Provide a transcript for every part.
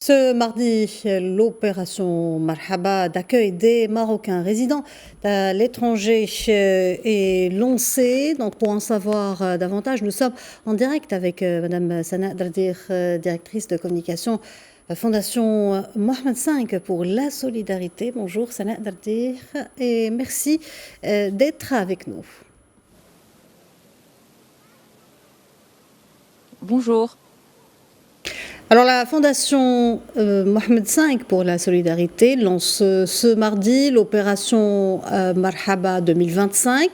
Ce mardi, l'opération Marhaba d'accueil des Marocains résidents à l'étranger est lancée. Donc, pour en savoir davantage, nous sommes en direct avec Madame Sana Dardir, directrice de communication Fondation Mohamed V pour la solidarité. Bonjour Sana Dardir et merci d'être avec nous. Bonjour. Alors la Fondation Mohamed V pour la solidarité lance ce mardi l'opération Marhaba 2025.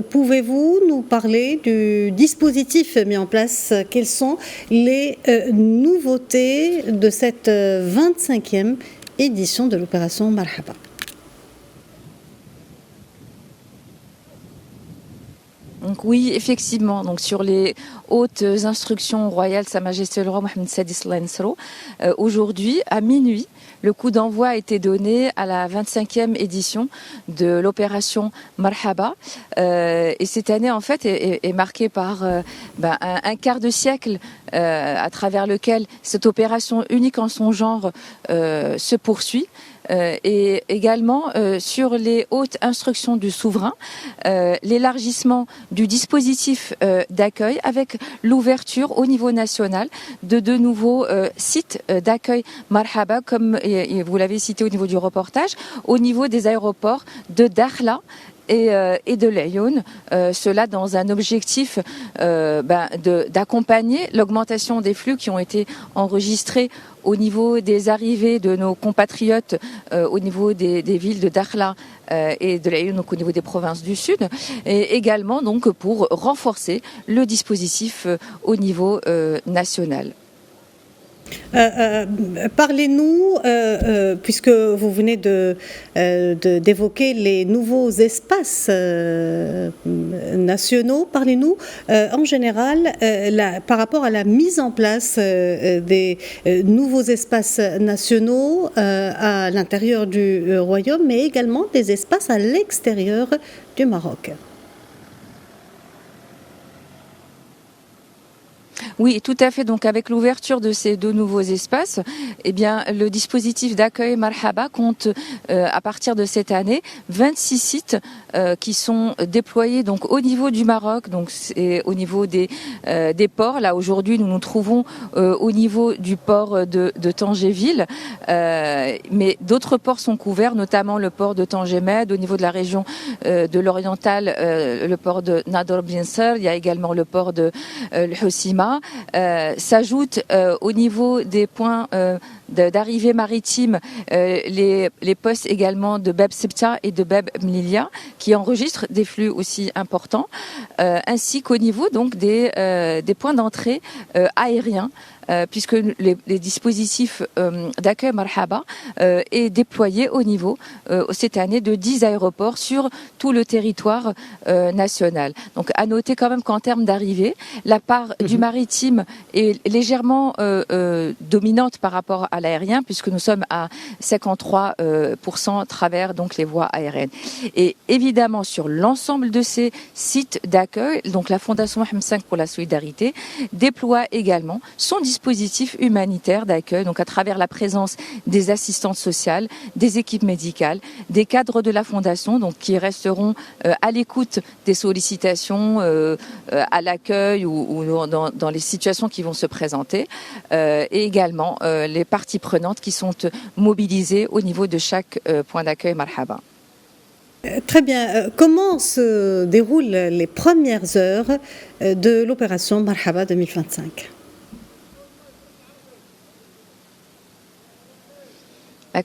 Pouvez-vous nous parler du dispositif mis en place? Quelles sont les nouveautés de cette 25e édition de l'opération Marhaba? Donc oui, effectivement, donc sur les hautes instructions royales de Sa Majesté le roi Mohamed VI, aujourd'hui à minuit, le coup d'envoi a été donné à la 25e édition de l'opération Marhaba. Et cette année, en fait, est marquée par un quart de siècle à travers lequel cette opération unique en son genre se poursuit. Et également sur les hautes instructions du souverain, l'élargissement du dispositif d'accueil avec l'ouverture au niveau national de nouveaux sites d'accueil Marhaba, comme vous l'avez cité au niveau du reportage, au niveau des aéroports de Dakhla et de Laayoune, cela dans un objectif d'accompagner l'augmentation des flux qui ont été enregistrés au niveau des arrivées de nos compatriotes au niveau des villes de Dakhla et de Laayoune, donc au niveau des provinces du Sud, et également donc pour renforcer le dispositif au niveau national. Parlez-nous, puisque vous venez d'évoquer les nouveaux espaces nationaux, parlez-nous en général par rapport à la mise en place des nouveaux espaces nationaux à l'intérieur du royaume, mais également des espaces à l'extérieur du Maroc. Oui, tout à fait. Donc, avec l'ouverture de ces deux nouveaux espaces, eh bien, le dispositif d'accueil Marhaba compte, à partir de cette année, 26 sites qui sont déployés donc au niveau du Maroc, donc c'est au niveau des ports. Là, aujourd'hui, nous nous trouvons au niveau du port de Tanger-Ville, mais d'autres ports sont couverts, notamment le port de Tanger-Med, au niveau de la région de l'Oriental, le port de Nador Binsar. Il y a également le port de l'Hossima. S'ajoute au niveau des points d'arrivée maritime les postes également de Bab Septa et de Bab Mlilia qui enregistrent des flux aussi importants, ainsi qu'au niveau donc des points d'entrée aériens. Puisque les dispositifs d'accueil Marhaba est déployé au niveau cette année de 10 aéroports sur tout le territoire national. Donc à noter quand même qu'en termes d'arrivée, la part du maritime est légèrement dominante par rapport à l'aérien, puisque nous sommes à 53% à travers donc les voies aériennes. Et évidemment sur l'ensemble de ces sites d'accueil, donc la Fondation Mohamed V pour la solidarité déploie également son dispositif humanitaire d'accueil, donc à travers la présence des assistantes sociales, des équipes médicales, des cadres de la Fondation, donc qui resteront à l'écoute des sollicitations à l'accueil ou dans les situations qui vont se présenter, et également les parties prenantes qui sont mobilisées au niveau de chaque point d'accueil Marhaba. Très bien. Comment se déroulent les premières heures de l'opération Marhaba 2025 ?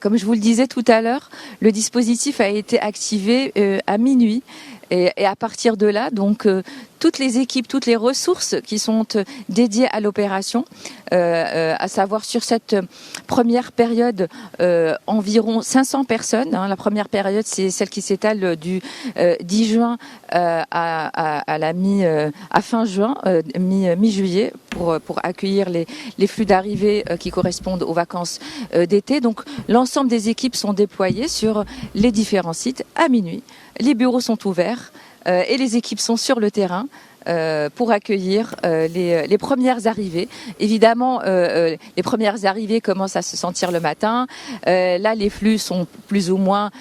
Comme je vous le disais tout à l'heure, le dispositif a été activé à minuit et à partir de là, donc toutes les équipes, toutes les ressources qui sont dédiées à l'opération, à savoir sur cette première période environ 500 personnes. La première période, c'est celle qui s'étale du 10 juin à fin juin, mi-juillet, pour accueillir les flux d'arrivée qui correspondent aux vacances d'été. Donc l'ensemble des équipes sont déployées sur les différents sites à minuit. Les bureaux sont ouverts et les équipes sont sur le terrain pour accueillir les premières arrivées. Évidemment, les premières arrivées commencent à se sentir le matin. Là, les flux sont plus ou moins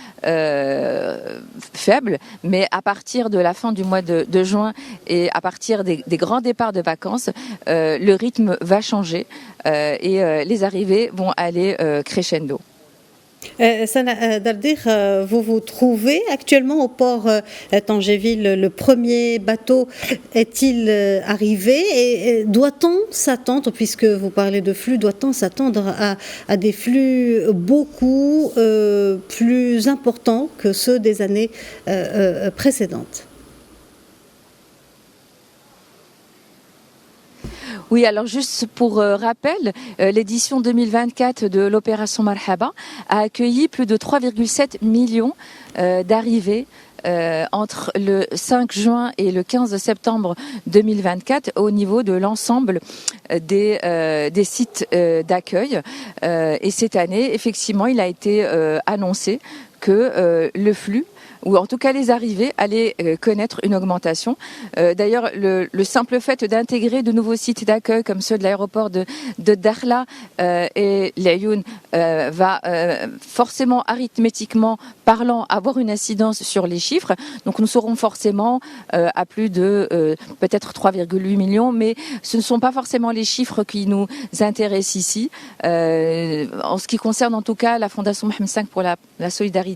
faibles, mais à partir de la fin du mois de juin et à partir des grands départs de vacances, le rythme va changer et les arrivées vont aller crescendo. Sana Dardir, vous vous trouvez actuellement au port Tangéville. Le premier bateau est-il arrivé et doit-on s'attendre, puisque vous parlez de flux, doit-on s'attendre à des flux beaucoup plus importants que ceux des années précédentes? Oui, alors juste pour rappel, l'édition 2024 de l'opération Marhaba a accueilli plus de 3,7 millions d'arrivées entre le 5 juin et le 15 septembre 2024 au niveau de l'ensemble des sites d'accueil. Et cette année, effectivement, il a été annoncé que le flux, ou en tout cas les arrivées, allaient connaître une augmentation. D'ailleurs, le simple fait d'intégrer de nouveaux sites d'accueil comme ceux de l'aéroport de Dakhla et Laayoune va forcément, arithmétiquement parlant, avoir une incidence sur les chiffres. Donc nous serons forcément à plus de peut-être 3,8 millions, mais ce ne sont pas forcément les chiffres qui nous intéressent ici. En ce qui concerne en tout cas la Fondation Mohamed V pour la solidarité,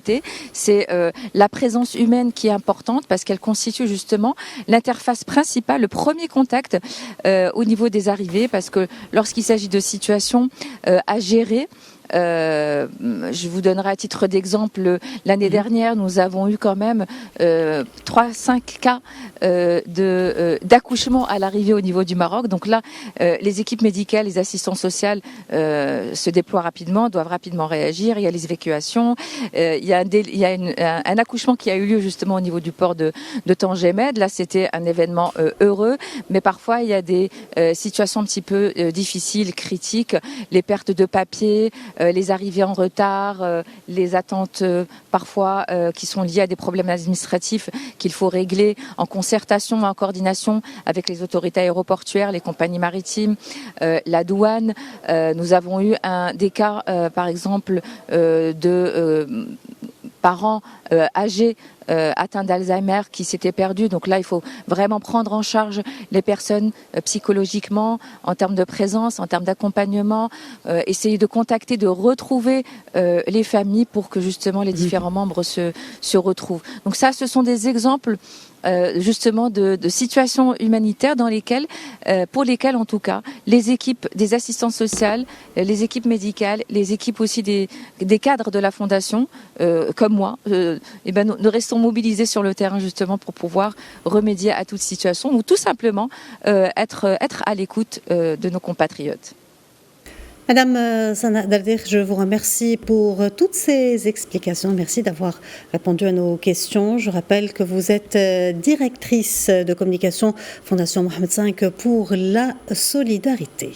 c'est la présence humaine qui est importante parce qu'elle constitue justement l'interface principale, le premier contact au niveau des arrivées, parce que lorsqu'il s'agit de situations à gérer, je vous donnerai à titre d'exemple, l'année dernière, nous avons eu quand même 3-5 cas d'accouchement à l'arrivée au niveau du Maroc. Donc là, les équipes médicales, les assistants sociaux se déploient rapidement, doivent rapidement réagir. Il y a les évacuations. Il y a un accouchement qui a eu lieu justement au niveau du port de Tangemed. Là, c'était un événement heureux, mais parfois il y a des situations un petit peu difficiles, critiques, les pertes de papier, les arrivées en retard, les attentes parfois qui sont liées à des problèmes administratifs qu'il faut régler en concertation, en coordination avec les autorités aéroportuaires, les compagnies maritimes, la douane. Nous avons eu des cas, par exemple, de parents âgés atteints d'Alzheimer qui s'étaient perdus. Donc là, il faut vraiment prendre en charge les personnes psychologiquement, en termes de présence, en termes d'accompagnement, essayer de contacter, de retrouver les familles pour que justement les différents membres se retrouvent. Donc ça, ce sont des exemples justement de situations humanitaires dans lesquelles, pour lesquelles en tout cas, les équipes des assistantes sociales, les équipes médicales, les équipes aussi des cadres de la Fondation, comme moi, nous restons mobilisés sur le terrain justement pour pouvoir remédier à toute situation ou tout simplement être à l'écoute de nos compatriotes. Madame Sana Dardir, je vous remercie pour toutes ces explications. Merci d'avoir répondu à nos questions. Je rappelle que vous êtes directrice de communication Fondation Mohamed V pour la solidarité.